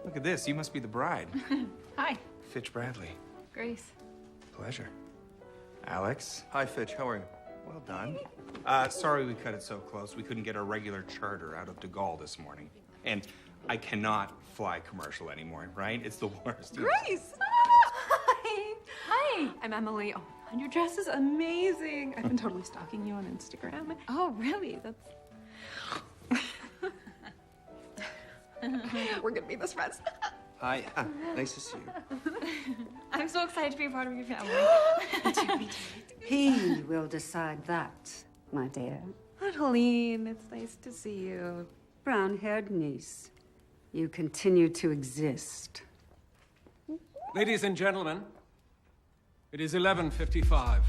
Look at this. You must be the bride. Hi. Fitch Bradley. Grace. Pleasure. Alex. Hi, Fitch. How are you? Well done. Sorry we cut it so close. We couldn't get our regular charter out of De Gaulle this morning. And I cannot fly commercial anymore, right? It's the worst. Grace! Hi. Hi. I'm Emily. Oh, and your dress is amazing. I've been totally stalking you on Instagram. Oh, really? That's... We're gonna be best friends. Hi. Nice to see you. I'm so excited to be a part of your family. He will decide that, my dear. Helene, it's nice to see you. Brown-haired niece, you continue to exist. Ladies and gentlemen, it is 11:55.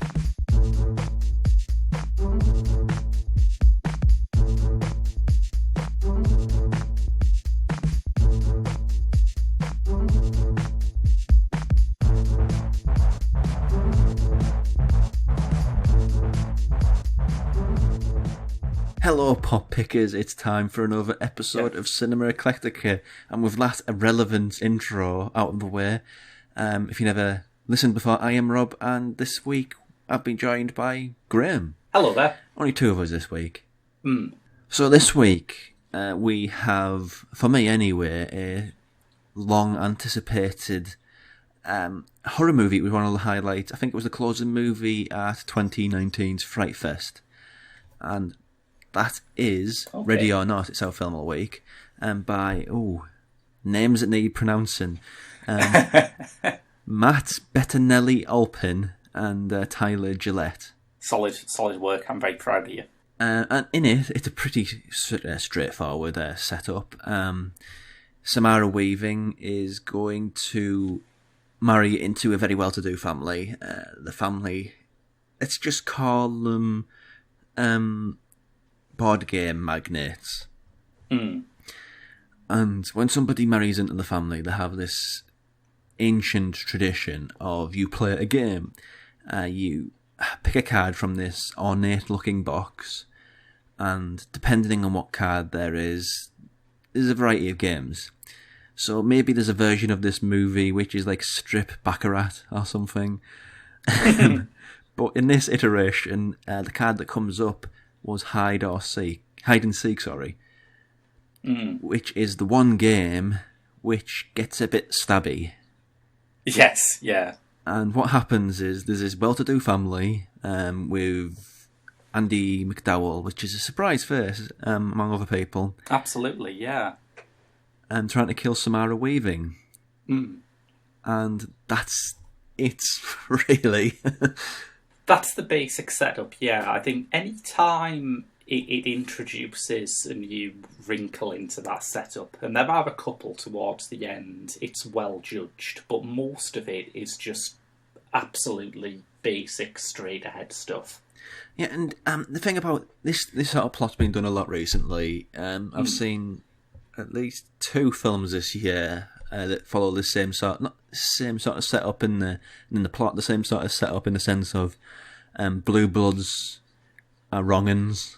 Hello, pop pickers. It's time for another episode of Cinema Eclectica, and with that irrelevant intro out of the way, if you never listened before, I am Rob, and this week I've been joined by Graham. Hello there. Only two of us this week. So this week we have, for me anyway, a long anticipated horror movie we want to highlight. I think it was the closing movie at 2019's Fright Fest, and that is Ready or Not. It's our film of the week, by names that need pronouncing. Matt Bettinelli-Alpin and Tyler Gillette. Solid work. I'm very proud of you. And in it, it's a pretty straightforward setup. Samara Weaving is going to marry into a very well-to-do family. The family, let's just call them board game magnates. And when somebody marries into the family, they have this ancient tradition of you play a game. You pick a card from this ornate-looking box, and depending on what card there is, there's a variety of games. So maybe there's a version of this movie which is like Strip Baccarat or something. But in this iteration, the card that comes up was Hide and Seek, which is the one game which gets a bit stabby. Yes, yeah. And what happens is there's this well-to-do family with Andy McDowell, which is a surprise face among other people. Absolutely, yeah. And trying to kill Samara Weaving. And that's it, really. That's the basic setup, yeah. I think any time it introduces a new wrinkle into that setup, and there are a couple towards the end, it's well judged, but most of it is just absolutely basic, straight-ahead stuff. Yeah, and the thing about this sort of plot's been done a lot recently. I've seen at least two films this year that follow the same sort, not the same sort of setup in the plot, the same sort of setup in the sense of Blue Bloods are wrong-uns.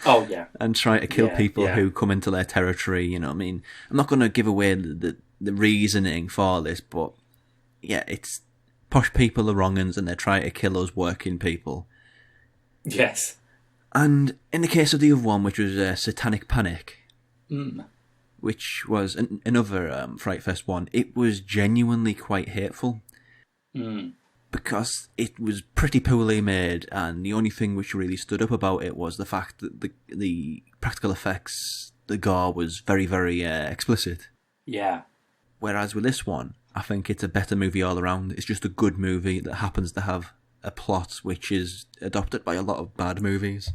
Oh, yeah. And try to kill people who come into their territory, you know what I mean? I'm not going to give away the reasoning for this, but yeah, it's posh people are wrong-uns and they're trying to kill us working people. Yes. And in the case of the other one, which was Satanic Panic, which was another Fright Fest one, it was genuinely quite hateful. Because it was pretty poorly made, and the only thing which really stood up about it was the fact that the practical effects, the gore was very, very explicit. Yeah. Whereas with this one, I think it's a better movie all around. It's just a good movie that happens to have a plot which is adopted by a lot of bad movies.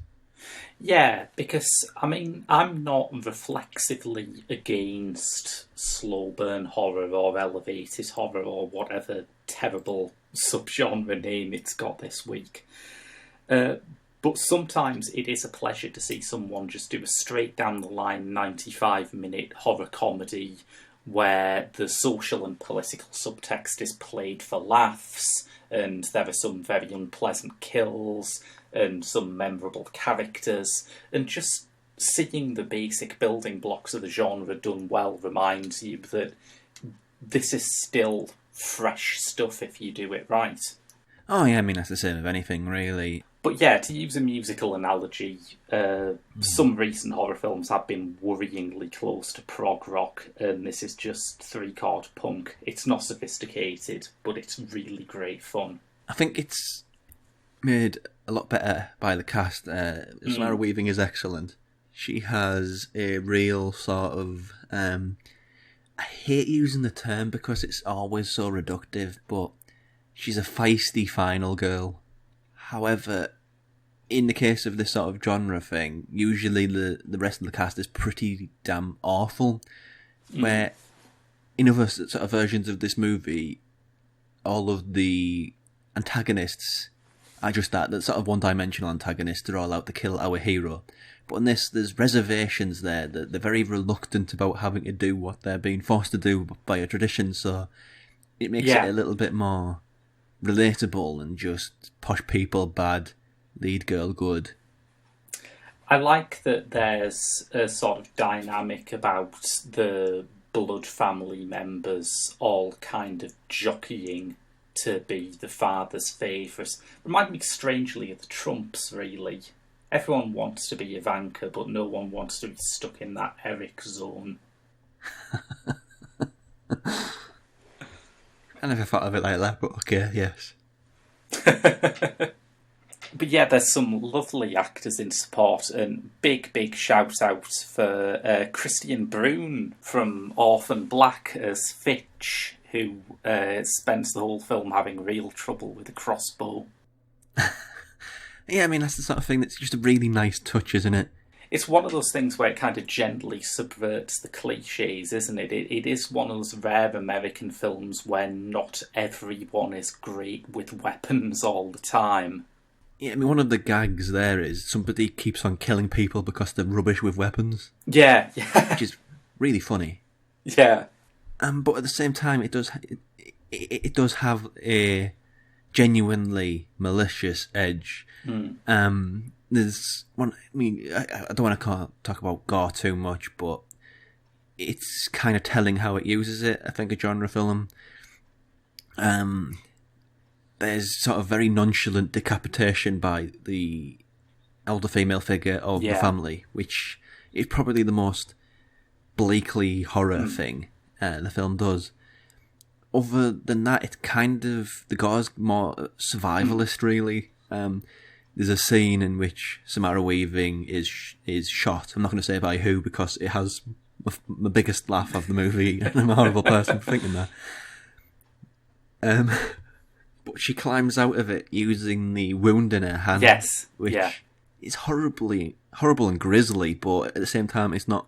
Yeah, because, I mean, I'm not reflexively against slow burn horror or elevated horror or whatever terrible subgenre name it's got this week. But sometimes it is a pleasure to see someone just do a straight down the line 95-minute horror comedy where the social and political subtext is played for laughs, and there are some very unpleasant kills and some memorable characters, and just seeing the basic building blocks of the genre done well reminds you that this is still fresh stuff if you do it right. Oh yeah, I mean that's the same of anything really. But yeah, to use a musical analogy, some recent horror films have been worryingly close to prog rock, and this is just three-chord punk. It's not sophisticated, but it's really great fun. I think it's made a lot better by the cast. Samara Weaving is excellent. She has a real sort of... I hate using the term because it's always so reductive, but she's a feisty final girl. However, in the case of this sort of genre thing, usually the rest of the cast is pretty damn awful. Where in other sort of versions of this movie, all of the antagonists are just that sort of one-dimensional antagonists. They're all out to kill our hero. But in this, there's reservations there. That they're very reluctant about having to do what they're being forced to do by a tradition, so it makes it a little bit more relatable and just posh people bad, lead girl good. I like that there's a sort of dynamic about the blood family members all kind of jockeying to be the father's favourites. Remind me strangely of the Trumps, really. Everyone wants to be Ivanka, but no one wants to be stuck in that Eric zone. I never thought of it like that, but okay, yes. But yeah, there's some lovely actors in support, and big shout out for Christian Brune from Orphan Black as Fitch, who spends the whole film having real trouble with a crossbow. Yeah, I mean, that's the sort of thing that's just a really nice touch, isn't it? It's one of those things where it kind of gently subverts the cliches, isn't it? It is one of those rare American films where not everyone is great with weapons all the time. Yeah, I mean, one of the gags there is somebody keeps on killing people because they're rubbish with weapons. Yeah. Which is really funny. Yeah. But at the same time, it does have a genuinely malicious edge. There's one. I mean, I don't want to talk about gore too much, but it's kind of telling how it uses it. I think a genre film. There's sort of very nonchalant decapitation by the elder female figure of the family, which is probably the most bleakly horror thing the film does. Other than that, it's kind of, the gore's more survivalist, really. There's a scene in which Samara Weaving is shot. I'm not going to say by who because it has my biggest laugh of the movie, and I'm a horrible person for thinking that. But she climbs out of it using the wound in her hand. Yes, which is horrible and grisly, but at the same time, it's not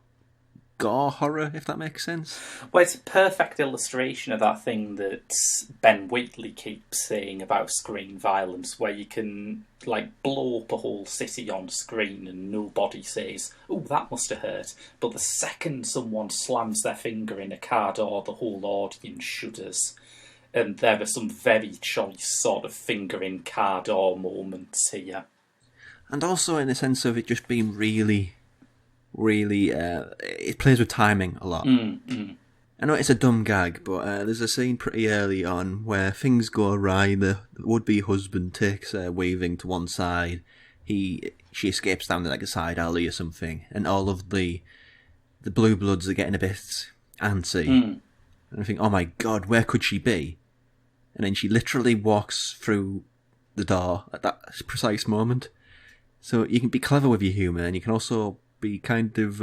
gore horror, if that makes sense. Well, it's a perfect illustration of that thing that Ben Wheatley keeps saying about screen violence, where you can blow up a whole city on screen and nobody says, "Oh, that must have hurt." But the second someone slams their finger in a car door, the whole audience shudders. And there are some very choice sort of finger in car door moments here. And also in the sense of it just being really, it plays with timing a lot. I know it's a dumb gag, but there's a scene pretty early on where things go awry. The would-be husband takes Weaving to one side. She escapes down a side alley or something, and all of the blue bloods are getting a bit antsy. And I think, oh my god, where could she be? And then she literally walks through the door at that precise moment. So you can be clever with your humour, and you can also be kind of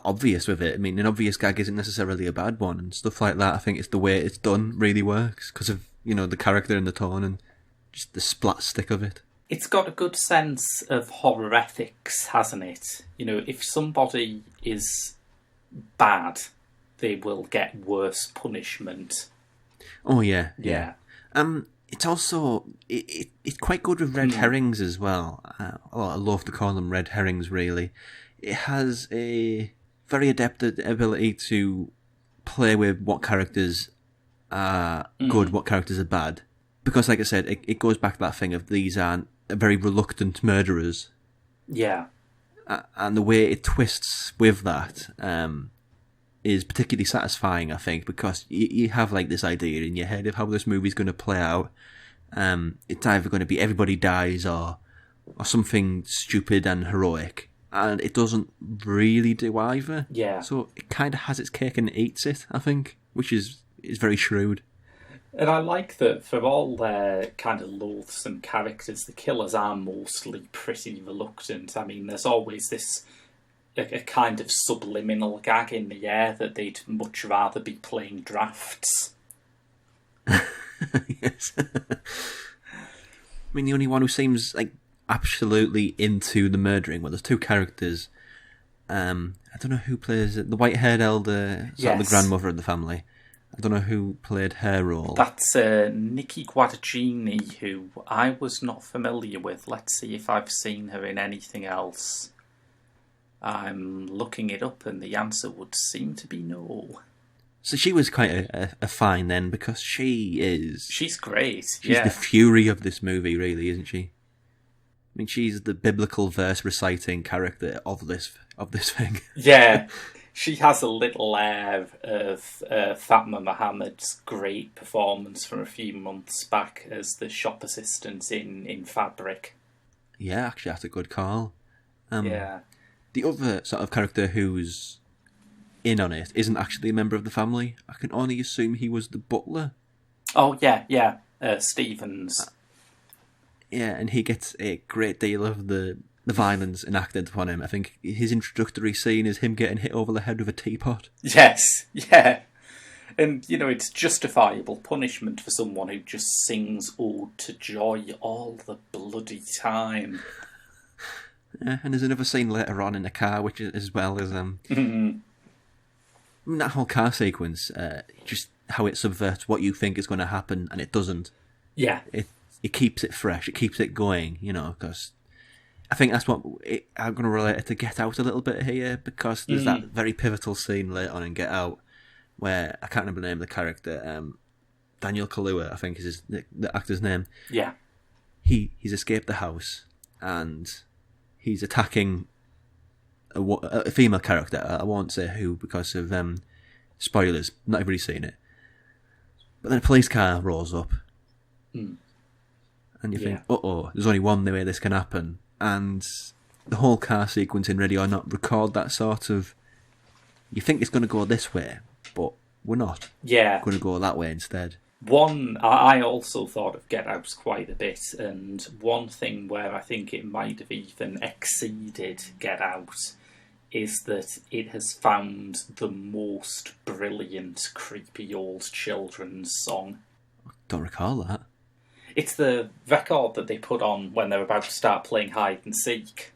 obvious with it. I mean, an obvious gag isn't necessarily a bad one, and stuff like that. I think it's the way it's done really works because of the character and the tone and just the splat stick of it. It's got a good sense of horror ethics, hasn't it? If somebody is bad, they will get worse punishment. Oh yeah. It's also it's quite good with red herrings as well. I love to call them red herrings. Really, it has a very adept ability to play with what characters are good, what characters are bad. Because, like I said, it goes back to that thing of these aren't very reluctant murderers. Yeah. and the way it twists with that is particularly satisfying, I think, because you have like this idea in your head of how this movie's going to play out. It's either going to be everybody dies or something stupid and heroic, and it doesn't really do either. Yeah. So it kind of has its cake and eats it, I think, which is very shrewd. And I like that for all their kind of loathsome characters, the killers are mostly pretty reluctant. I mean, there's always this a kind of subliminal gag in the air that they'd much rather be playing drafts. Yes. I mean, the only one who seems like absolutely into the murdering, well, there's two characters. I don't know who plays it. The white-haired elder, sort of the grandmother of the family. I don't know who played her role. That's Nikki Guadagnini, who I was not familiar with. Let's see if I've seen her in anything else. I'm looking it up, and the answer would seem to be no. So she was quite a fine then, because she's great. She's the fury of this movie, really, isn't she? I mean, she's the biblical verse reciting character of this thing. Yeah, she has a little air of Fatma Mohammed's great performance from a few months back as the shop assistant in Fabric. Yeah, actually, that's a good call. Yeah. The other sort of character who's in on it isn't actually a member of the family. I can only assume he was the butler. Oh, yeah. Stevens. Yeah, and he gets a great deal of the violence enacted upon him. I think his introductory scene is him getting hit over the head with a teapot. Yes, yeah. And, it's justifiable punishment for someone who just sings Ode to Joy all the bloody time. Yeah, and there's another scene later on in the car, which is as well as that whole car sequence, just how it subverts what you think is going to happen, and it doesn't. Yeah, it keeps it fresh, it keeps it going, because I think that's what I'm going to relate it to Get Out a little bit here, because there's that very pivotal scene later on in Get Out where I can't remember the name of the character, Daniel Kaluuya, I think is the actor's name. Yeah, he's escaped the house and he's attacking a female character. I won't say who because of spoilers. Not everybody's seen it. But then a police car rolls up. And you think, there's only one way this can happen. And the whole car sequence in Ready or Not record that sort of... You think it's going to go this way, but we're not. Yeah. We're going to go that way instead. I also thought of Get Out quite a bit, and one thing where I think it might have even exceeded Get Out is that it has found the most brilliant creepy old children's song. Don't recall that. It's the record that they put on when they're about to start playing hide and seek.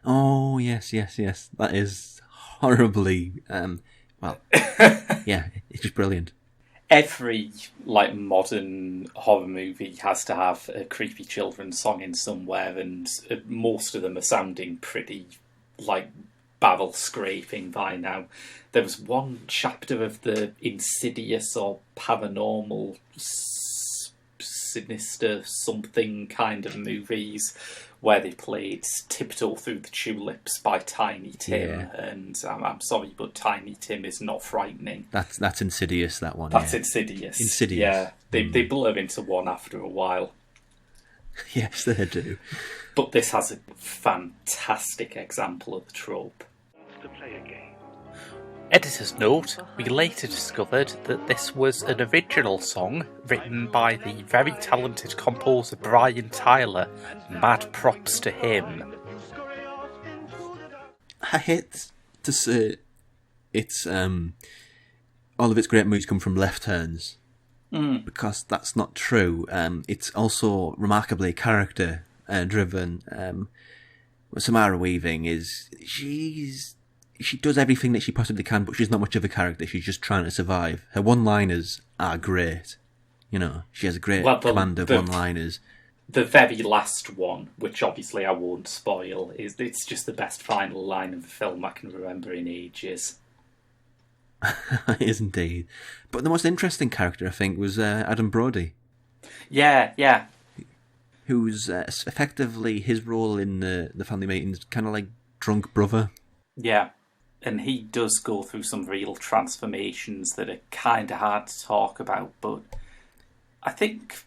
Oh, yes. That is horribly... yeah, it's just brilliant. Every modern horror movie has to have a creepy children's song in somewhere, and most of them are sounding pretty barrel scraping by now. There was one chapter of the Insidious or Paranormal Sinister something kind of movies where they played Tiptoe Through the Tulips by Tiny Tim, and I'm sorry, but Tiny Tim is not frightening. That's Insidious, that one. That's Insidious. Insidious. Yeah, they blur into one after a while. Yes, they do. But this has a fantastic example of the trope. To play a game. Editor's note, we later discovered that this was an original song written by the very talented composer Brian Tyler. Mad props to him. I hate to say it's all of its great movies come from left turns, because that's not true. It's also remarkably character driven. Samara Weaving she does everything that she possibly can, but she's not much of a character. She's just trying to survive. Her one-liners are great. She has a great command of one-liners. The very last one, which obviously I won't spoil, it's just the best final line of the film I can remember in ages. It is indeed. But the most interesting character, I think, was Adam Brody. Yeah. Who's effectively his role in the family meetings kind of drunk brother. Yeah, and he does go through some real transformations that are kind of hard to talk about, but I think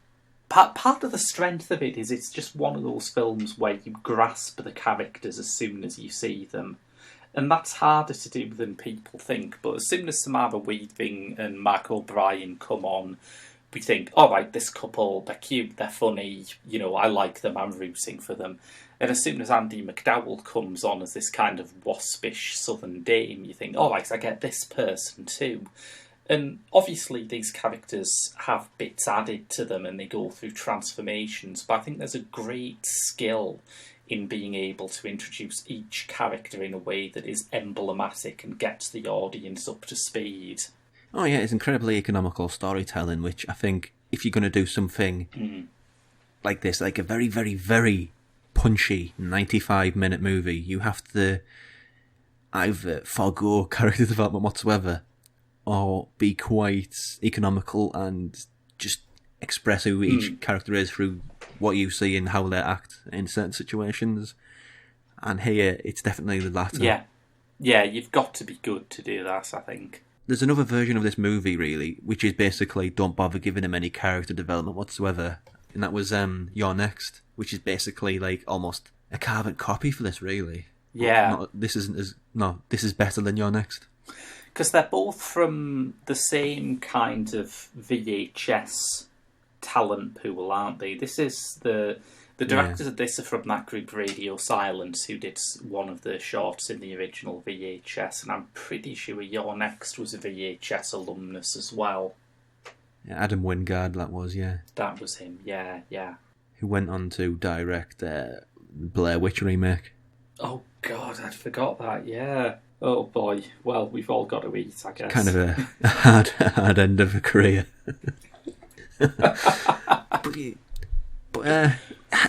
part of the strength of it is it's just one of those films where you grasp the characters as soon as you see them. And that's harder to do than people think. But as soon as Samara Weaving and Mark O'Brien come on, we think, all right, this couple, they're cute, they're funny, I like them, I'm rooting for them. And as soon as Andy McDowell comes on as this kind of waspish southern dame, you think, all right, I get this person too. And obviously these characters have bits added to them and they go through transformations, but I think there's a great skill in being able to introduce each character in a way that is emblematic and gets the audience up to speed. Oh yeah, it's incredibly economical storytelling, which I think if you're going to do something like this, like a very, very, very punchy 95-minute movie, you have to either forgo character development whatsoever or be quite economical and just express who each character is through what you see and how they act in certain situations. And here, it's definitely the latter. Yeah, you've got to be good to do that, I think. There's another version of this movie, really, which is basically don't bother giving him any character development whatsoever. And that was You're Next, which is basically like almost a carbon copy for this, really. Yeah. This is better than You're Next. Because they're both from the same kind of VHS talent pool, aren't they? This is the directors of this are from that group Radio Silence, who did one of the shorts in the original VHS, and I'm pretty sure Your Next was a VHS alumnus as well. Yeah, Adam Wingard, that was, yeah. That was him, yeah. Who went on to direct Blair Witch remake. Oh God, I'd forgot that, yeah. Oh boy, well, we've all got to eat, I guess. Kind of a hard end of a career. but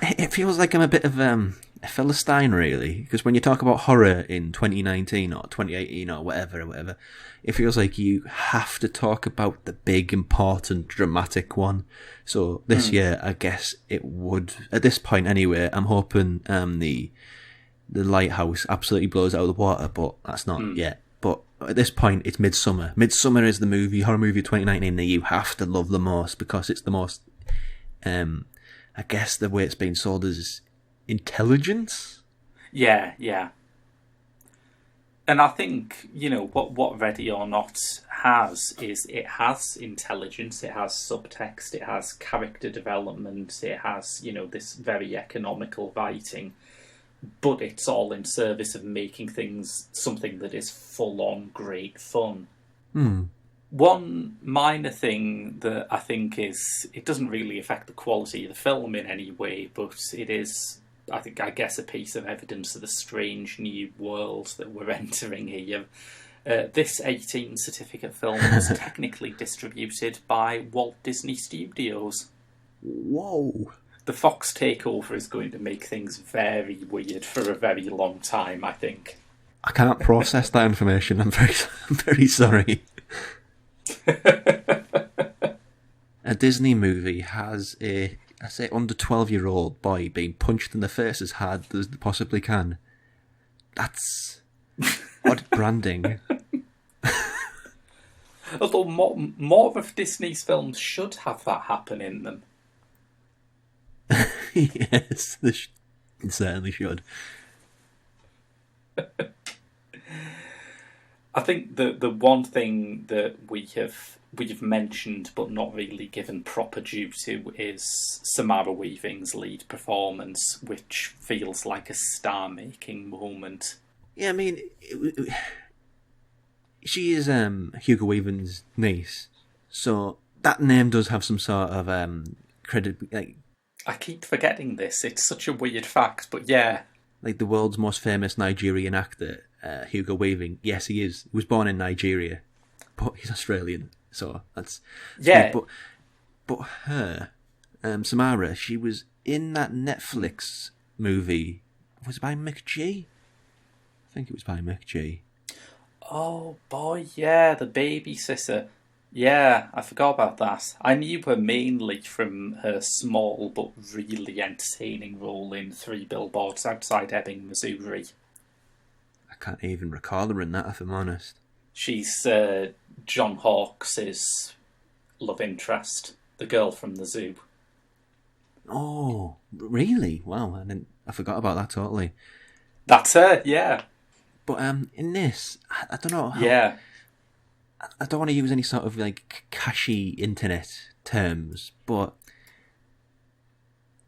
it feels like I'm a bit of a Philistine, really, because when you talk about horror in 2019 or 2018 or whatever, it feels like you have to talk about the big, important, dramatic one. So this year, I guess it would, at this point anyway, I'm hoping the Lighthouse absolutely blows it out of the water, but that's not yet. But at this point, it's Midsummer. Midsummer is the horror movie of 2019 that you have to love the most because it's the most, I guess the way it's been sold is intelligence? Yeah. And I think, what Ready or Not has is it has intelligence, it has subtext, it has character development, it has, this very economical writing. But it's all in service of making things something that is full-on great fun. One minor thing that I think it doesn't really affect the quality of the film in any way, but it is, I guess, a piece of evidence of the strange new world that we're entering here. This 18 certificate film was technically distributed by Walt Disney Studios. Whoa! The Fox takeover is going to make things very weird for a very long time, I think. I can't process that information. I'm very sorry. A Disney movie has a, I say, under 12-year-old boy being punched in the face as hard as they possibly can. That's odd branding. Although more of Disney's films should have that happen in them. Yes, it certainly should. I think the one thing that we've mentioned but not really given proper due to is Samara Weaving's lead performance, which feels like a star-making moment. Yeah, I mean, she is Hugo Weaving's niece, so that name does have some sort of credit. I keep forgetting this. It's such a weird fact, but yeah. Like the world's most famous Nigerian actor, Hugo Weaving. Yes, he is. He was born in Nigeria, but he's Australian, so that's yeah. But her, Samara, she was in that Netflix movie. Was it by McG? I think it was by McG. Oh boy, yeah, the babysitter. Yeah, I forgot about that. I knew her mainly from her small but really entertaining role in 3 Billboards Outside Ebbing, Missouri. can't even recall her in that, if I'm honest. She's John Hawkes' love interest, the girl from the zoo. Oh, really? Wow, I forgot about that totally. That's her, yeah. But in this, I don't know how... Yeah. I don't want to use any sort of, like, cashy internet terms, but...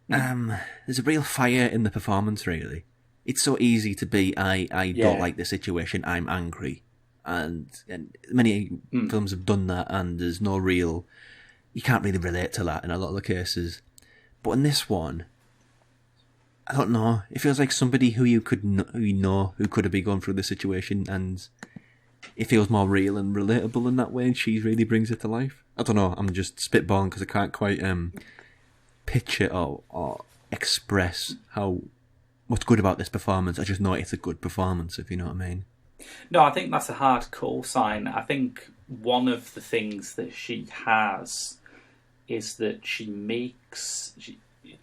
there's a real fire in the performance, really. It's so easy to be, I don't like the situation, I'm angry. And many films have done that, and there's no real... You can't really relate to that in a lot of the cases. But in this one, I don't know. It feels like somebody who you know who could have been going through the situation, and it feels more real and relatable in that way, and she really brings it to life. I don't know. I'm just spitballing because I can't quite picture or express what's good about this performance. I just know it's a good performance, if you know what I mean. No, I think that's a hard cosign. I think one of the things that she has is that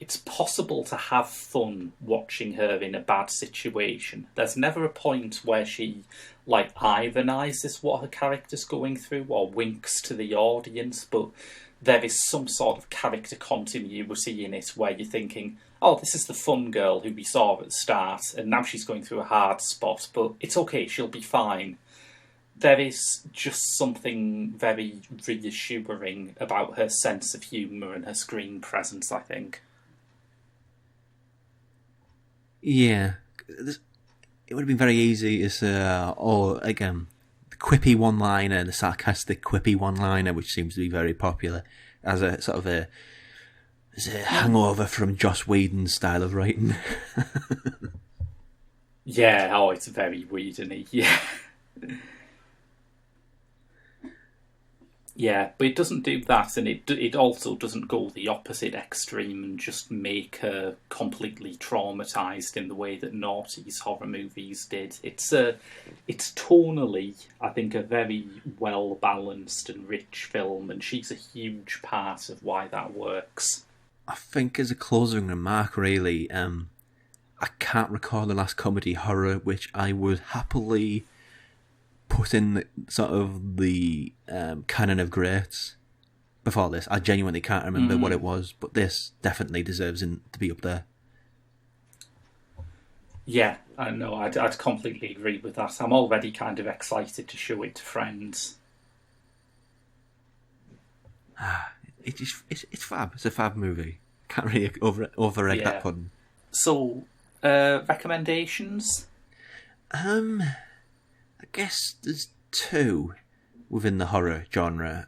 it's possible to have fun watching her in a bad situation. There's never a point where she, like, ironises what her character's going through or winks to the audience, but there is some sort of character continuity in it where you're thinking, oh, this is the fun girl who we saw at the start, and now she's going through a hard spot, but it's okay, she'll be fine. There is just something very reassuring about her sense of humour and her screen presence, I think. Yeah. It would have been very easy as, the quippy one-liner, the sarcastic quippy one-liner, which seems to be very popular, as a sort of a hangover from Joss Whedon's style of writing. Yeah, it's very Whedon-y, yeah. Yeah, but it doesn't do that, and it also doesn't go the opposite extreme and just make her completely traumatised in the way that Naughty's horror movies did. It's tonally, I think, a very well-balanced and rich film, and she's a huge part of why that works. I think as a closing remark, really, I can't recall the last comedy horror which I would happily put in the canon of greats before this. I genuinely can't remember what it was, but this definitely deserves to be up there. Yeah, I know. I'd completely agree with that. I'm already kind of excited to show it to friends. It's fab. It's a fab movie. Can't really overegg that pudding. So, recommendations? I guess there's two within the horror genre.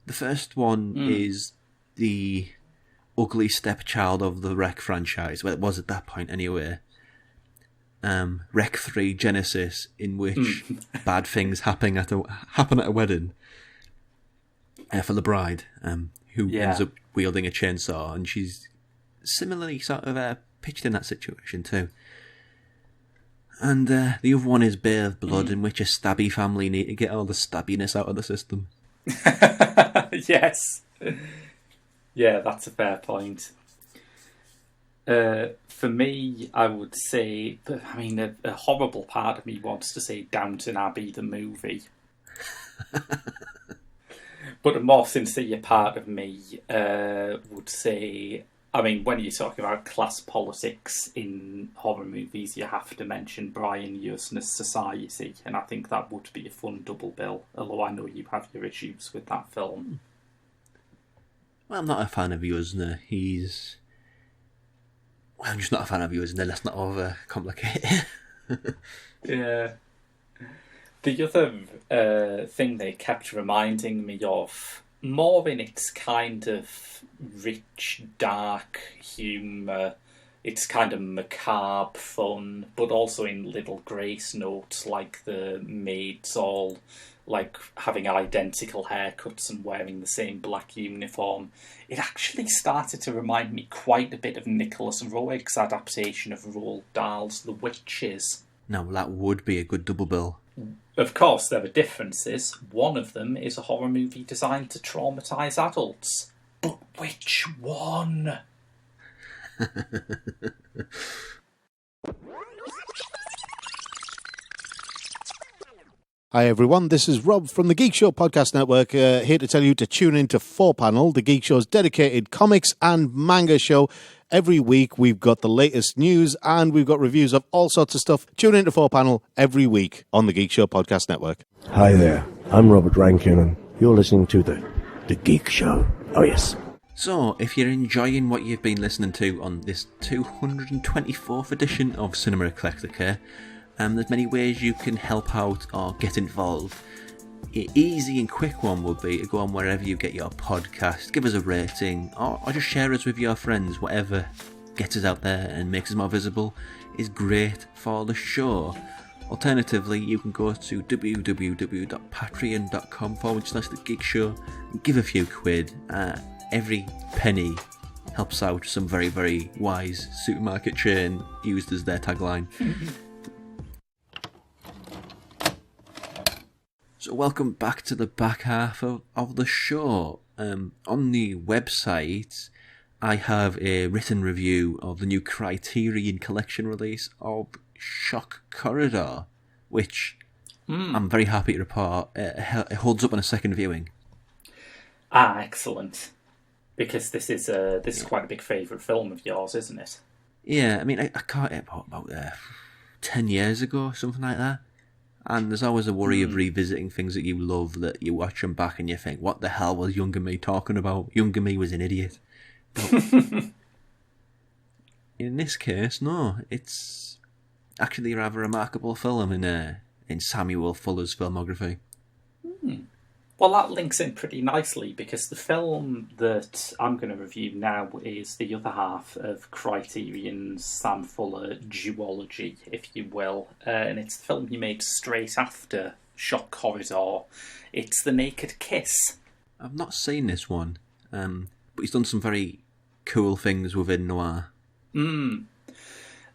The first one is the ugly stepchild of the Wreck franchise. Well, it was at that point anyway. Wreck 3 Genesis, in which bad things happen at a wedding for the bride, who ends up wielding a chainsaw, and she's similarly sort of pitched in that situation too. And the other one is Bay of Blood, in which a stabby family need to get all the stabbiness out of the system. Yes. Yeah, that's a fair point. For me, I would say, a horrible part of me wants to say Downton Abbey, the movie. But a more sincere part of me would say, when you're talking about class politics in horror movies, you have to mention Brian Yuzna's Society, and I think that would be a fun double bill, although I know you have your issues with that film. Well, I'm not a fan of Yuzna. I'm just not a fan of Yuzna, let's not overcomplicate it. Yeah. The other thing they kept reminding me of, more in its kind of rich, dark humour, it's kind of macabre fun, but also in little grace notes, like the maids all like having identical haircuts and wearing the same black uniform. It actually started to remind me quite a bit of Nicholas Roeg's adaptation of Roald Dahl's The Witches. Now, that would be a good double bill. Of course, there are differences. One of them is a horror movie designed to traumatise adults. But which one? Hi everyone, this is Rob from the Geek Show Podcast Network, here to tell you to tune in to 4Panel, the Geek Show's dedicated comics and manga show. Every week we've got the latest news and we've got reviews of all sorts of stuff. Tune in to 4Panel every week on the Geek Show Podcast Network. Hi there, I'm Robert Rankin and you're listening to the Geek Show. Oh yes. So, if you're enjoying what you've been listening to on this 224th edition of Cinema Eclectica, there's many ways you can help out or get involved. An easy and quick one would be to go on wherever you get your podcast, give us a rating, or just share us with your friends. Whatever gets us out there and makes us more visible is great for the show. Alternatively, you can go to www.patreon.com/The Geek Show and give a few quid. Every penny helps out some very, very wise supermarket chain used as their tagline. So welcome back to the back half of the show. On the website, I have a written review of the new Criterion Collection release of Shock Corridor, which I'm very happy to report it holds up on a second viewing. Ah, excellent. Because this is quite a big favourite film of yours, isn't it? Yeah, I mean, I caught it about 10 years ago, something like that. And there's always a worry of revisiting things that you love, that you watch them back and you think, what the hell was younger me talking about? Younger me was an idiot. But in this case, no. It's actually a rather remarkable film in Samuel Fuller's filmography. Well, that links in pretty nicely because the film that I'm going to review now is the other half of Criterion's Sam Fuller duology, if you will. And it's the film he made straight after Shock Corridor. It's The Naked Kiss. I've not seen this one, but he's done some very cool things within noir.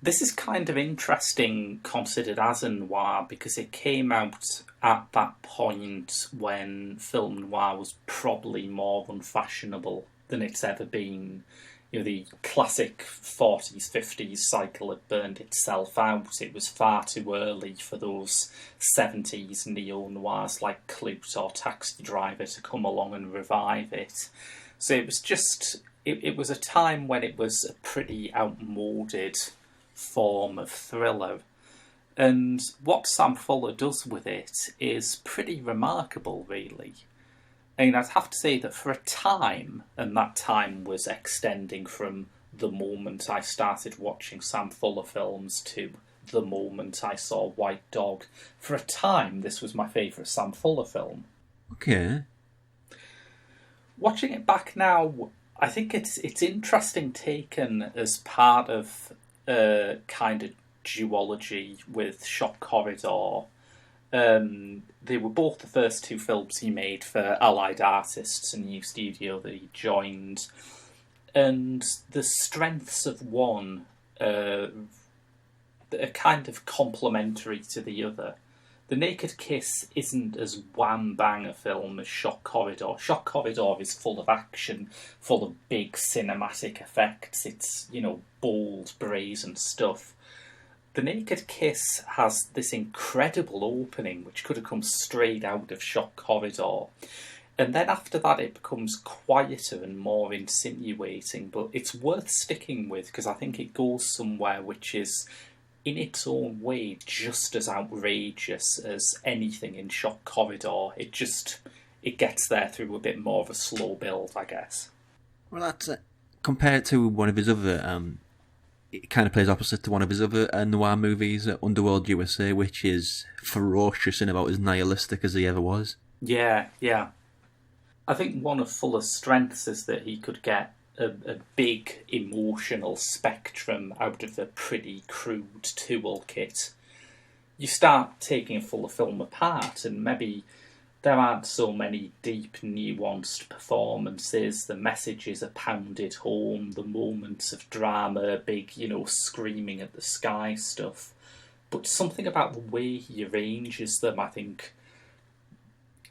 This is kind of interesting considered as a noir because it came out at that point when film noir was probably more unfashionable than it's ever been. You know, the classic 40s, 50s cycle had burned itself out. It was far too early for those 70s neo-noirs like Clute or Taxi Driver to come along and revive it. So it was just... It was a time when it was a pretty outmoded form of thriller. And what Sam Fuller does with it is pretty remarkable, really. I mean, I'd have to say that for a time, and that time was extending from the moment I started watching Sam Fuller films to the moment I saw White Dog, for a time this was my favourite Sam Fuller film. Okay. Watching it back now, I think it's interesting taken as part of a kind of duology with Shock Corridor. They were both the first two films he made for Allied Artists, a new studio that he joined. And the strengths of one are kind of complementary to the other. The Naked Kiss isn't as wham-bang a film as Shock Corridor. Shock Corridor is full of action, full of big cinematic effects. It's, bold, brazen stuff. The Naked Kiss has this incredible opening, which could have come straight out of Shock Corridor. And then after that, it becomes quieter and more insinuating. But it's worth sticking with, because I think it goes somewhere which is, in its own way, just as outrageous as anything in Shock Corridor. It gets there through a bit more of a slow build, I guess. Well, that's compared to one of his other, it kind of plays opposite to one of his other noir movies, Underworld USA, which is ferocious and about as nihilistic as he ever was. Yeah. I think one of Fuller's strengths is that he could get a big emotional spectrum out of a pretty crude toolkit. You start taking a Fuller film apart and maybe there aren't so many deep, nuanced performances. The messages are pounded home, the moments of drama, big, screaming at the sky stuff. But something about the way he arranges them, I think,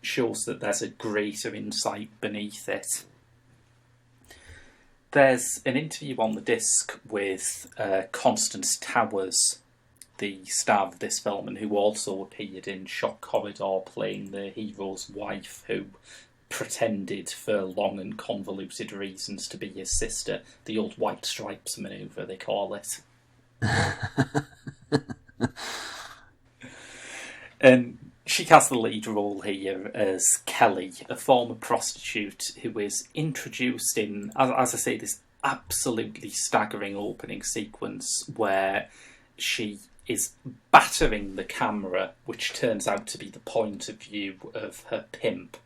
shows that there's a greater insight beneath it. There's an interview on the disc with Constance Towers, the star of this film, and who also appeared in Shock Corridor playing the hero's wife, who pretended for long and convoluted reasons to be his sister. The old White Stripes manoeuvre, they call it. And she has the lead role here as Kelly, a former prostitute who is introduced in, as I say, this absolutely staggering opening sequence where she is battering the camera, which turns out to be the point of view of her pimp.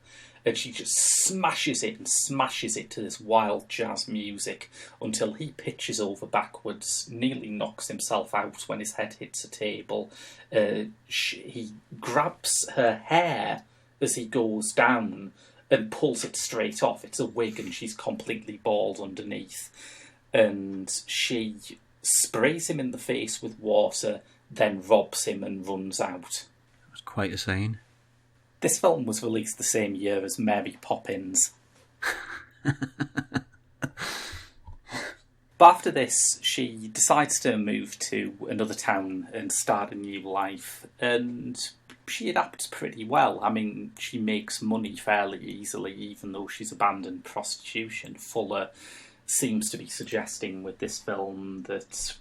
And she just smashes it to this wild jazz music until he pitches over backwards, nearly knocks himself out when his head hits a table. He grabs her hair as he goes down and pulls it straight off. It's a wig and she's completely bald underneath. And she sprays him in the face with water, then robs him and runs out. It was quite a scene. This film was released the same year as Mary Poppins. But after this, she decides to move to another town and start a new life. And she adapts pretty well. I mean, she makes money fairly easily, even though she's abandoned prostitution. Fuller seems to be suggesting with this film that,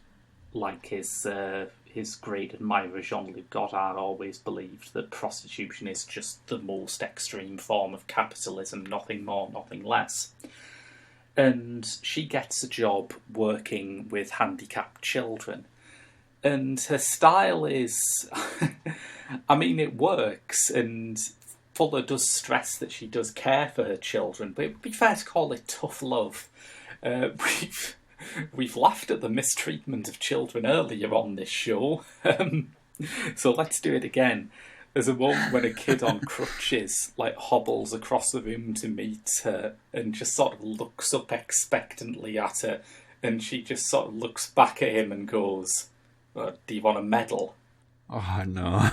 like his great admirer Jean-Luc Godard always believed, that prostitution is just the most extreme form of capitalism, nothing more, nothing less. And she gets a job working with handicapped children. And her style is... I mean, it works, and Fuller does stress that she does care for her children, but it would be fair to call it tough love. We've laughed at the mistreatment of children earlier on this show, so let's do it again. There's a moment when a kid on crutches hobbles across the room to meet her and just sort of looks up expectantly at her, and she just sort of looks back at him and goes, "Do you want a medal?" Oh, no.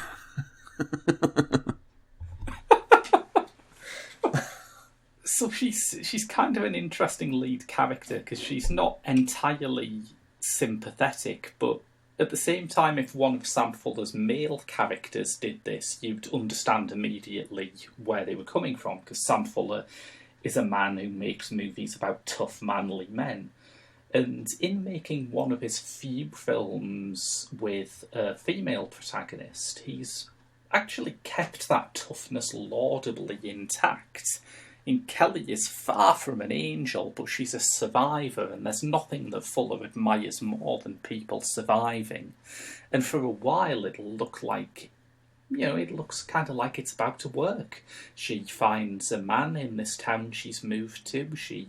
So she's kind of an interesting lead character because she's not entirely sympathetic, but at the same time, if one of Sam Fuller's male characters did this, you'd understand immediately where they were coming from, because Sam Fuller is a man who makes movies about tough, manly men. And in making one of his few films with a female protagonist, he's actually kept that toughness laudably intact. And Kelly is far from an angel, but she's a survivor, and there's nothing that Fuller admires more than people surviving. And for a while it'll look like, it looks kind of like it's about to work. She finds a man in this town she's moved to, she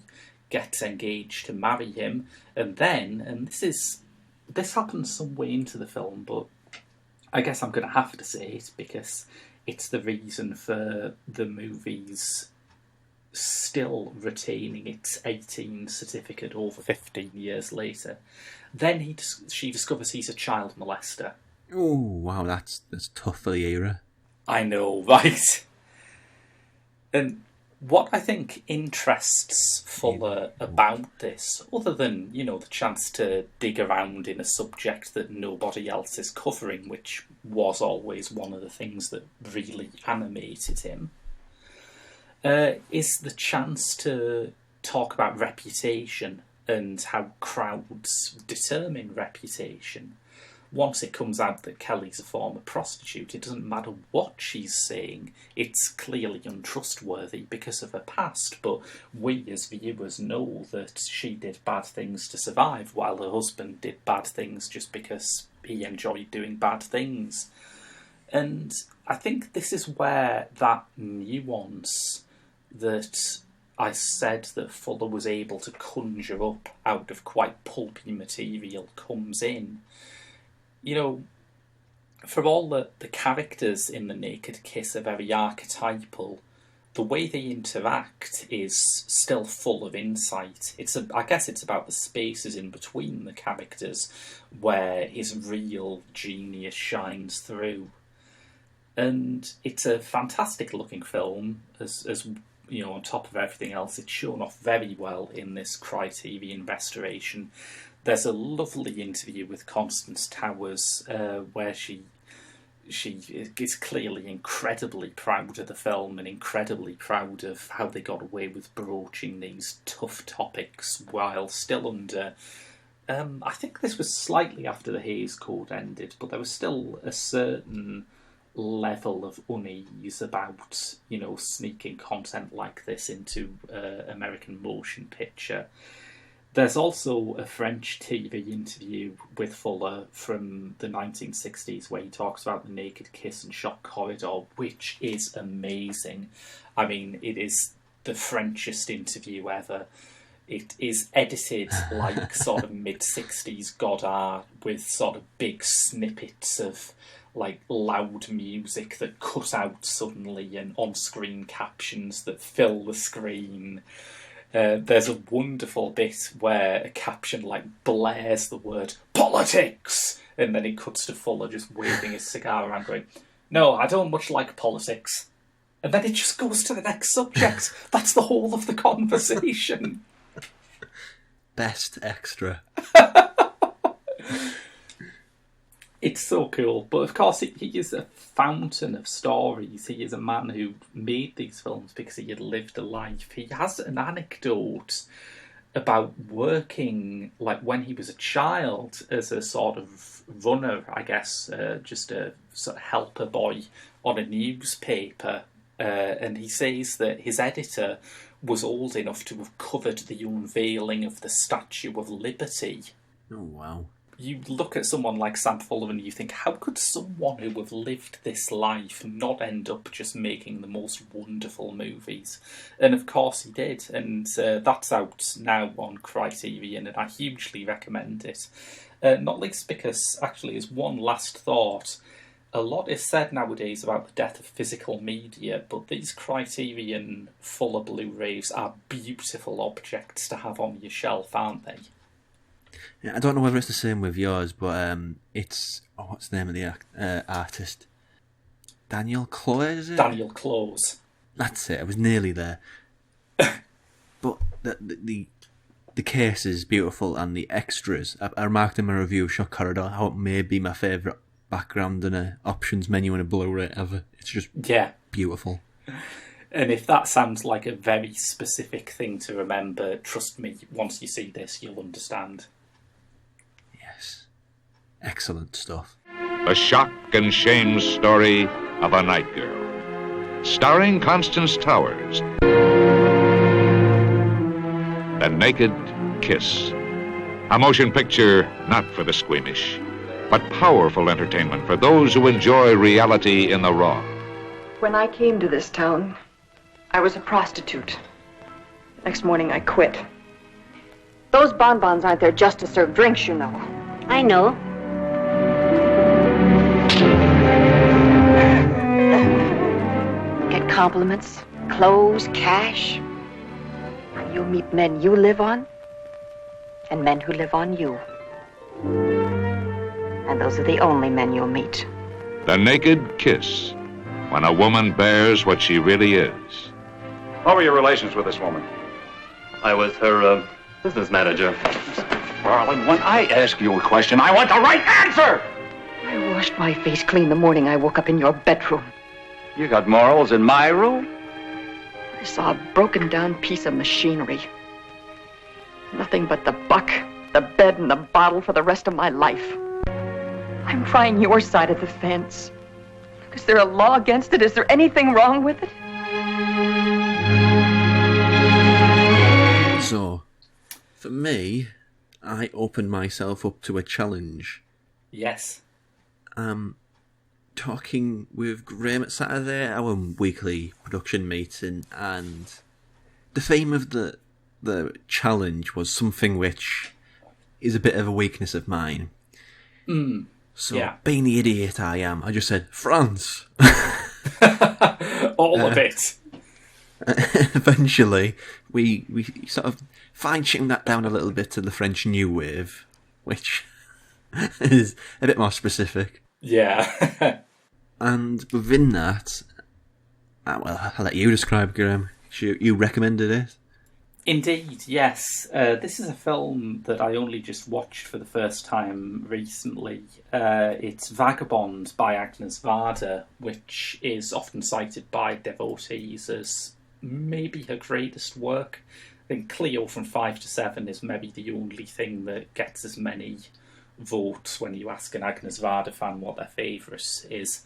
gets engaged to marry him, and then, and this happens some way into the film, but I guess I'm going to have to say it because it's the reason for the movie's still retaining its 18 certificate over 15 years later. Then she discovers he's a child molester. Oh, wow, that's tough for the era. I know, right? And what I think interests Fuller about this, other than, the chance to dig around in a subject that nobody else is covering, which was always one of the things that really animated him, is the chance to talk about reputation and how crowds determine reputation. Once it comes out that Kelly's a former prostitute, it doesn't matter what she's saying, it's clearly untrustworthy because of her past, but we as viewers know that she did bad things to survive, while her husband did bad things just because he enjoyed doing bad things. And I think this is where that nuance that I said that Fuller was able to conjure up out of quite pulpy material comes in. For all the characters in The Naked Kiss are very archetypal, the way they interact is still full of insight. I guess it's about the spaces in between the characters where his real genius shines through. And it's a fantastic looking film, as on top of everything else. It's shown off very well in this Criterion restoration. There's a lovely interview with Constance Towers where she is clearly incredibly proud of the film and incredibly proud of how they got away with broaching these tough topics while still under... I think this was slightly after the Hays Code ended, but there was still a certain level of unease about, sneaking content like this into American motion picture. There's also a French TV interview with Fuller from the 1960s where he talks about the naked kiss and shock corridor, which is amazing. I mean, it is the Frenchest interview ever. It is edited like sort of mid-60s Godard with sort of big snippets of like loud music that cut out suddenly and on-screen captions that fill the screen. There's a wonderful bit where a caption like blares the word politics, and then it cuts to Fuller just waving his cigar around going, "No, I don't much like politics." And then it just goes to the next subject. That's the whole of the conversation. Best extra. It's so cool. But of course, he is a fountain of stories. He is a man who made these films because he had lived a life. He has an anecdote about working, like when he was a child, as a sort of runner, I guess, just a sort of helper boy on a newspaper. And he says that his editor was old enough to have covered the unveiling of the Statue of Liberty. Oh, wow. You look at someone like Sam Fuller and you think, how could someone who have lived this life not end up just making the most wonderful movies? And of course he did, and that's out now on Criterion, and I hugely recommend it. Not least because, actually, as one last thought, a lot is said nowadays about the death of physical media, but these Criterion Fuller Blu-rays are beautiful objects to have on your shelf, aren't they? Yeah, I don't know whether it's the same with yours, but it's... Oh, what's the name of the artist? Daniel Close, is it? Daniel Close. That's it, I was nearly there. But the case is beautiful, and the extras. I remarked in my review of Shock Corridor how it may be my favourite background in a options menu in a Blu-ray ever. It's just beautiful. And if that sounds like a very specific thing to remember, trust me, once you see this, you'll understand. Yes. Excellent stuff. The shock and shame story of a night girl. Starring Constance Towers. The Naked Kiss. A motion picture not for the squeamish, but powerful entertainment for those who enjoy reality in the raw. When I came to this town, I was a prostitute. Next morning, I quit. Those bonbons aren't there just to serve drinks, you know. I know. Get compliments, clothes, cash. You meet men you live on, and men who live on you. And those are the only men you'll meet. The Naked Kiss. When a woman bears what she really is. What were your relations with this woman? I was her business manager. Darling, when I ask you a question, I want the right answer! I washed my face clean the morning I woke up in your bedroom. You got morals in my room? I saw a broken down piece of machinery. Nothing but the buck, the bed, and the bottle for the rest of my life. I'm trying your side of the fence. Is there a law against it? Is there anything wrong with it? So, for me, I opened myself up to a challenge. Yes. Talking with Graham at Saturday, our weekly production meeting, and the theme of the challenge was something which is a bit of a weakness of mine. So, being the idiot I am, I just said, France! All of it. Eventually, we sort of fine-tuned that down a little bit to the French New Wave, which is a bit more specific. Yeah. And within that, well, I'll let you describe, Graham. You recommended it? Indeed, yes. This is a film that I only just watched for the first time recently. It's Vagabond by Agnes Varda, which is often cited by devotees as maybe her greatest work. I think Cleo from 5 to 7 is maybe the only thing that gets as many votes when you ask an Agnes Varda fan what their favourite is.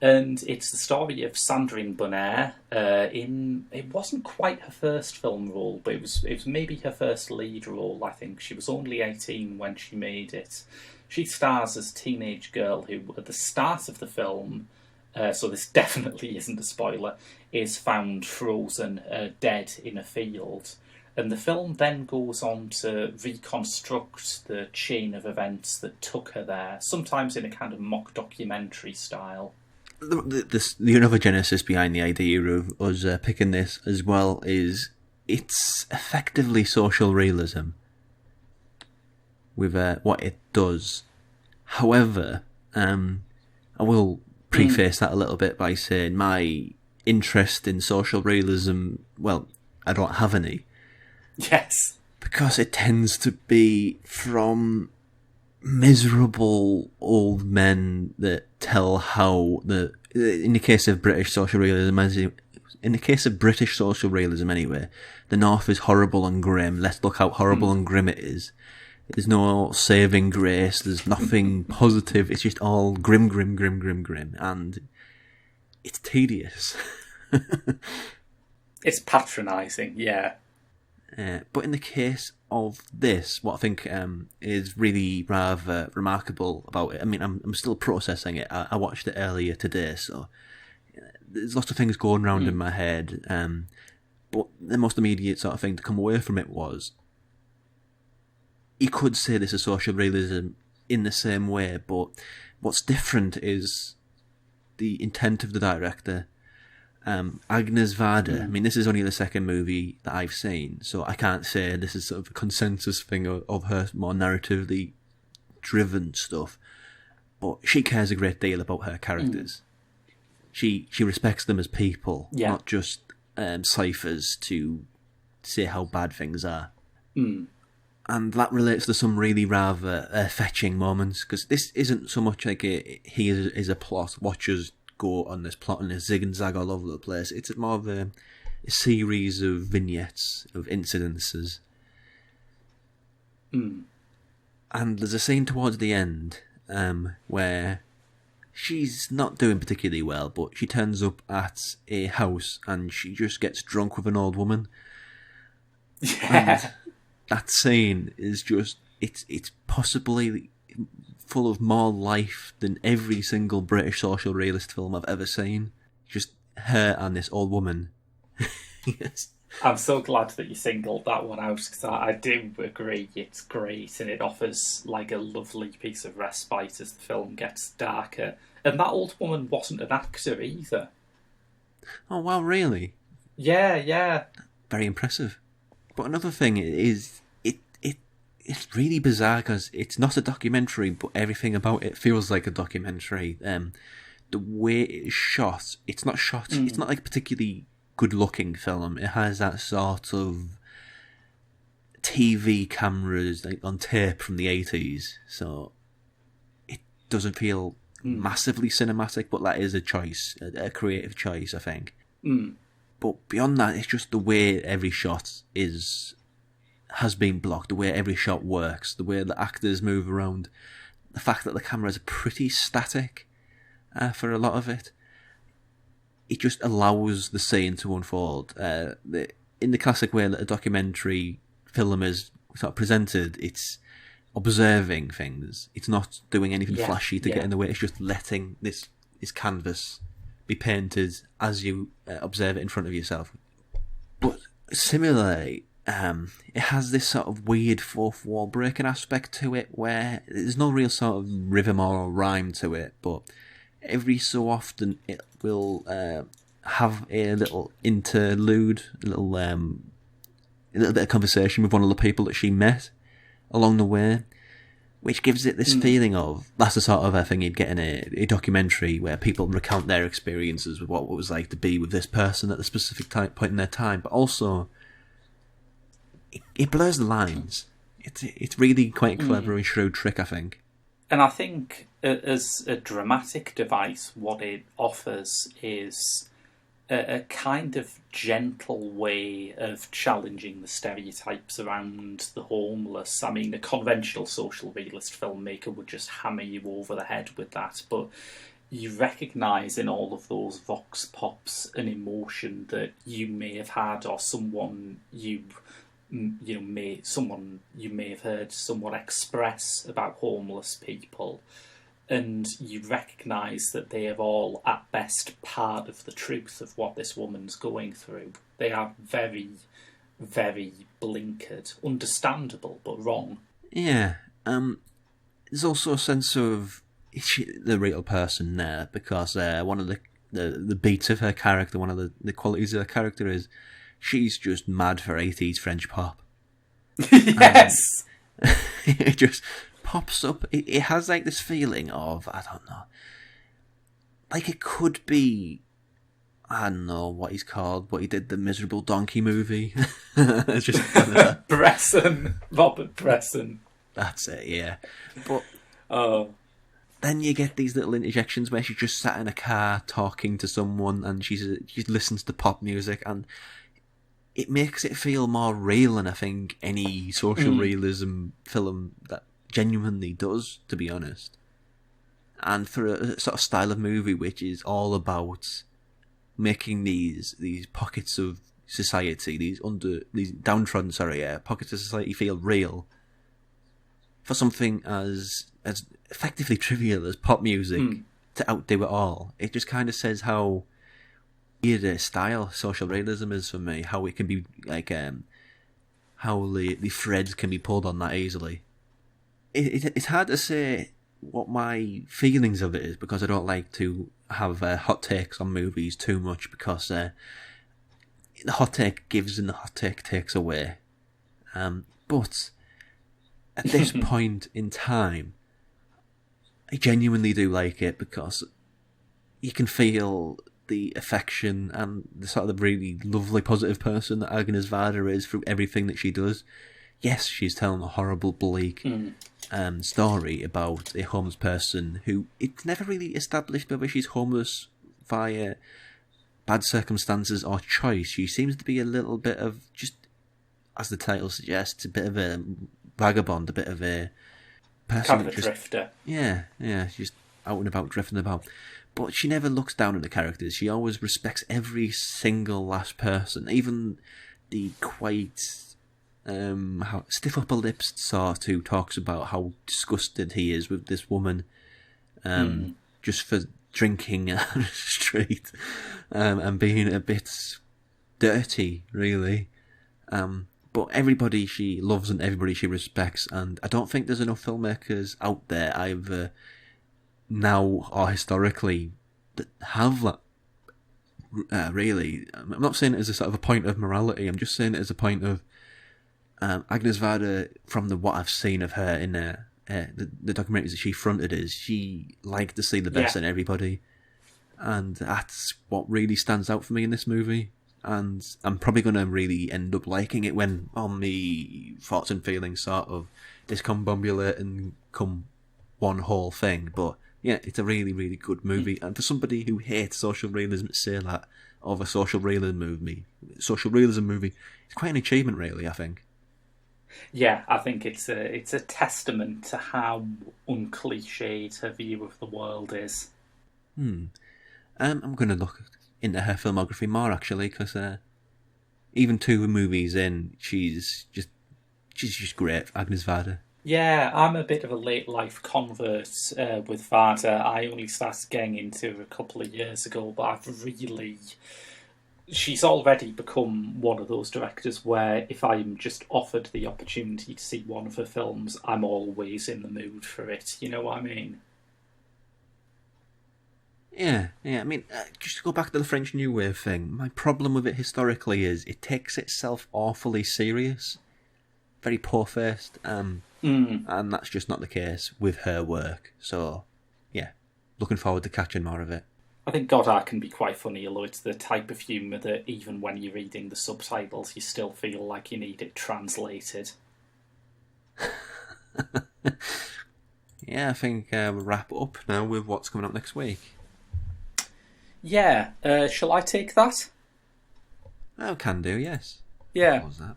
And it's the story of Sandrine Bonnaire it wasn't quite her first film role, but it was maybe her first lead role, I think. She was only 18 when she made it. She stars as a teenage girl who, at the start of the film, so this definitely isn't a spoiler, is found frozen, dead in a field. And the film then goes on to reconstruct the chain of events that took her there, sometimes in a kind of mock documentary style. The another genesis behind the idea of us picking this as well is it's effectively social realism with what it does. However, I will preface that a little bit by saying my interest in social realism, well, I don't have any. Yes. Because it tends to be from miserable old men that tell how in the case of British social realism anyway, the North is horrible and grim. Let's look how horrible and grim it is. There's no saving grace. There's nothing positive. It's just all grim, and it's tedious. It's patronising, yeah. But in the case of this, what I think is really rather remarkable about it, I mean, I'm still processing it. I watched it earlier today, so there's lots of things going around in my head. But the most immediate sort of thing to come away from it was, you could say this is social realism in the same way, but what's different is the intent of the director. Agnes Varda, I mean, this is only the second movie that I've seen, so I can't say this is sort of a consensus thing of her more narratively driven stuff, but she cares a great deal about her characters. She respects them as people, not just ciphers to say how bad things are. And that relates to some really rather fetching moments, because this isn't so much like he is a plot, watchers go on this plot and zig and zag all over the place. It's more of a series of vignettes, of incidences. And there's a scene towards the end where she's not doing particularly well, but she turns up at a house and she just gets drunk with an old woman. Yeah. And that scene is just, it's possibly full of more life than every single British social realist film I've ever seen. Just her and this old woman. Yes. I'm so glad that you singled that one out, because I do agree it's great and it offers like a lovely piece of respite as the film gets darker. And that old woman wasn't an actor either. Oh, wow, really? Yeah. Very impressive. But another thing is, it's really bizarre because it's not a documentary, but everything about it feels like a documentary. The way it's shot, it's not like a particularly good-looking film. It has that sort of TV cameras like on tape from the 80s, so it doesn't feel massively cinematic, but that is a choice, a creative choice, I think. But beyond that, it's just the way every shot has been blocked, the way every shot works, the way the actors move around, the fact that the camera is pretty static for a lot of it. It just allows the scene to unfold. In the classic way that a documentary film is sort of presented, it's observing things. It's not doing anything flashy to get in the way. It's just letting this canvas be painted as you observe it in front of yourself. But similarly, it has this sort of weird fourth wall breaking aspect to it, where there's no real sort of rhythm or rhyme to it, but every so often it will have a little interlude, a little bit of conversation with one of the people that she met along the way, which gives it this feeling of, that's the sort of a thing you'd get in a documentary where people recount their experiences with what it was like to be with this person at a specific point in their time, but also it blurs the lines. It's really quite a clever and shrewd trick, I think. And I think as a dramatic device, what it offers is a kind of gentle way of challenging the stereotypes around the homeless. I mean, a conventional social realist filmmaker would just hammer you over the head with that, but you recognise in all of those vox pops an emotion that you may have had, or someone you may have heard someone express about homeless people, and you recognise that they are all at best part of the truth of what this woman's going through. They are very, very blinkered, understandable but wrong. Yeah, there's also a sense of is she the real person there, because one of the beats of her character, one of the qualities of her character is she's just mad for 80s French pop. Yes! It just pops up. It has like this feeling of, I don't know, like it could be, I don't know what he's called, but he did the Miserable Donkey movie. It's just Bresson. Robert Bresson. That's it, yeah. But then you get these little interjections where she's just sat in a car talking to someone and she listens to pop music, and it makes it feel more real than I think any social realism film that genuinely does, to be honest. And for a sort of style of movie which is all about making these pockets of society, these downtrodden pockets of society feel real, for something as effectively trivial as pop music to outdo it all, it just kind of says how weird a style social realism is for me. How it can be like how the threads can be pulled on that easily. It's hard to say what my feelings of it is, because I don't like to have hot takes on movies too much, because the hot take gives and the hot take takes away. But at this point in time, I genuinely do like it, because you can feel the affection and the sort of the really lovely, positive person that Agnes Varda is through everything that she does. Yes, she's telling a horrible, bleak story about a homeless person who it's never really established whether she's homeless via bad circumstances or choice. She seems to be a little bit of, just as the title suggests, a bit of a vagabond, a bit of a person, kind of a drifter. Yeah, she's out and about, drifting about. But she never looks down on the characters. She always respects every single last person, even the quite stiff upper lips sort who talks about how disgusted he is with this woman just for drinking on the street and being a bit dirty, really. But everybody she loves and everybody she respects, and I don't think there's enough filmmakers out there either now or historically that have that. Really, I'm not saying it as a sort of a point of morality. I'm just saying it as a point of Agnes Varda. From what I've seen of her in the documentaries that she fronted, is she liked to see the best in everybody, and that's what really stands out for me in this movie. And I'm probably going to really end up liking it when all my thoughts and feelings sort of discombobulate and come one whole thing. But yeah, it's a really, really good movie. And for somebody who hates social realism to say that of a social realism movie, it's quite an achievement, really, I think. Yeah, I think it's a testament to how uncliched her view of the world is. I'm going to look into her filmography more, actually, because even 2 movies in, she's just great, Agnes Varda. Yeah, I'm a bit of a late life convert with Varda. I only started getting into her a couple of years ago, but she's already become one of those directors where if I'm just offered the opportunity to see one of her films, I'm always in the mood for it. You know what I mean? Yeah. I mean, just to go back to the French New Wave thing, my problem with it historically is it takes itself awfully serious, very poor-faced, and that's just not the case with her work. So, yeah, looking forward to catching more of it. I think Goddard can be quite funny, although it's the type of humour that even when you're reading the subtitles, you still feel like you need it translated. Yeah, I think we'll wrap up now with what's coming up next week. Yeah, shall I take that? Oh, can do, yes. Yeah. What was that?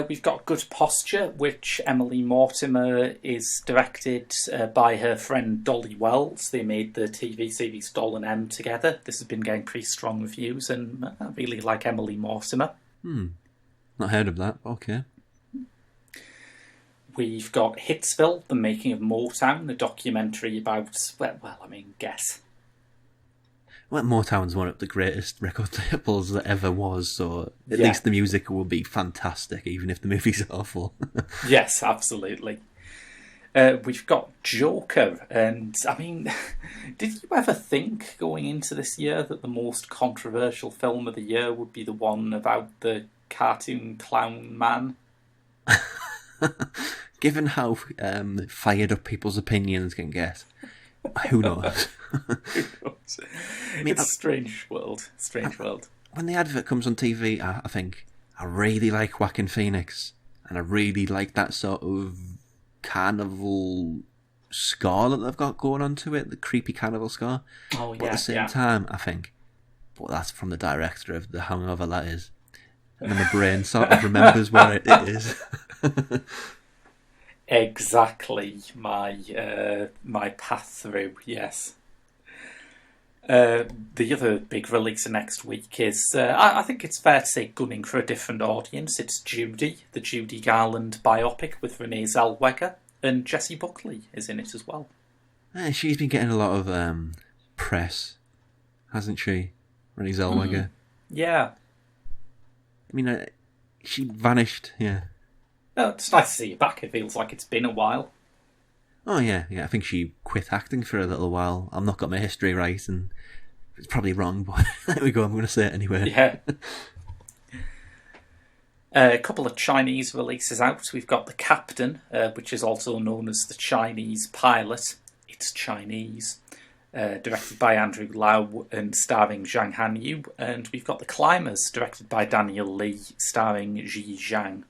We've got Good Posture, which Emily Mortimer is directed by her friend Dolly Wells. They made the TV series Doll and M together. This has been getting pretty strong reviews, and I really like Emily Mortimer. Not heard of that, but okay. We've got Hitsville, The Making of Motown, a documentary about, guess. Well, Motown's one of the greatest record labels that ever was, so at least the music will be fantastic, even if the movie's awful. Yes, absolutely. We've got Joker, and I mean, did you ever think going into this year that the most controversial film of the year would be the one about the cartoon clown man? Given how fired up people's opinions can get, who knows? Who knows? I mean, it's a strange world. When the advert comes on TV, I think, I really like Joaquin Phoenix, and I really like that sort of carnival score that they've got going on to it, the creepy carnival score. Oh, yeah. But at the same time, I think, but that's from the director of The Hangover, that is. And then my brain sort of remembers where it is. Exactly my path through, yes. The other big release next week is, I think it's fair to say, gunning for a different audience. It's Judy, the Judy Garland biopic with Renee Zellweger, and Jessie Buckley is in it as well. She's been getting a lot of press, hasn't she, Renee Zellweger? Yeah. I mean, she vanished, yeah. Oh, it's nice to see you back. It feels like it's been a while. Oh, yeah. I think she quit acting for a little while. I've not got my history right, and it's probably wrong, but there we go, I'm going to say it anyway. Yeah. A couple of Chinese releases out. We've got The Captain, which is also known as The Chinese Pilot. It's Chinese. Directed by Andrew Lau and starring Zhang Hanyu. And we've got The Climbers, directed by Daniel Lee, starring Ji Zhang.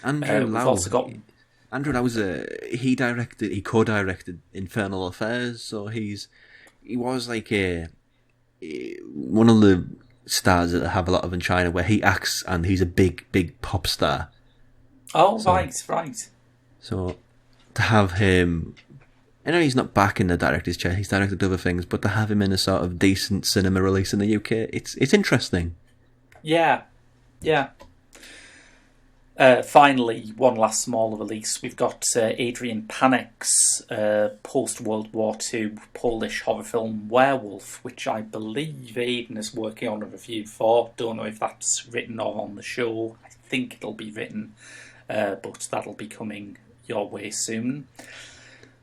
Andrew Lau. We've also got... Andrew Lau was he co-directed Infernal Affairs, so he was like one of the stars that have a lot of in China, where he acts and he's a big pop star. Oh, so, right. So to have him, I know he's not back in the director's chair, he's directed other things, but to have him in a sort of decent cinema release in the UK, it's interesting. Yeah. Finally, one last smaller release. We've got Adrian Panek's post-World War II Polish horror film Werewolf, which I believe Aidan is working on a review for. Don't know if that's written or on the show. I think it'll be written, but that'll be coming your way soon.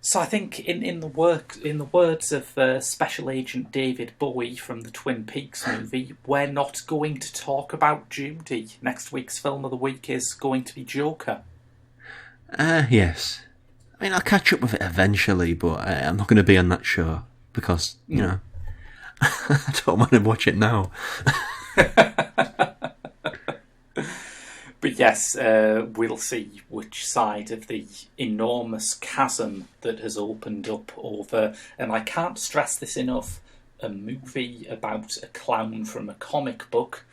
So I think in the words of Special Agent David Bowie from the Twin Peaks movie, we're not going to talk about Judy. Next week's film of the week is going to be Joker. Yes. I mean, I'll catch up with it eventually, but I'm not going to be on that show because, you know, I don't want to watch it now. But yes, we'll see which side of the enormous chasm that has opened up over, and I can't stress this enough, a movie about a clown from a comic book,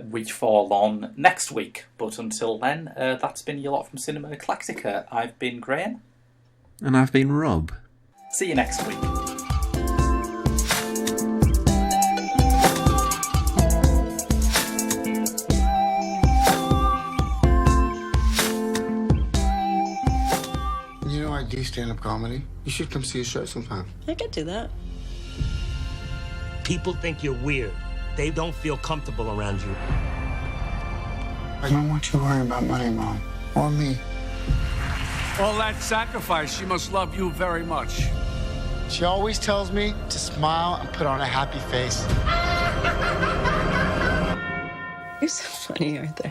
we fall on next week. But until then, that's been your lot from Cinema Eclectica. I've been Graham. And I've been Rob. See you next week. Do stand-up comedy. You should come see a show sometime. I could do that. People think you're weird. They don't feel comfortable around you. I don't want you worrying about money, Mom. Or me. All that sacrifice, she must love you very much. She always tells me to smile and put on a happy face. You're so funny, Arthur.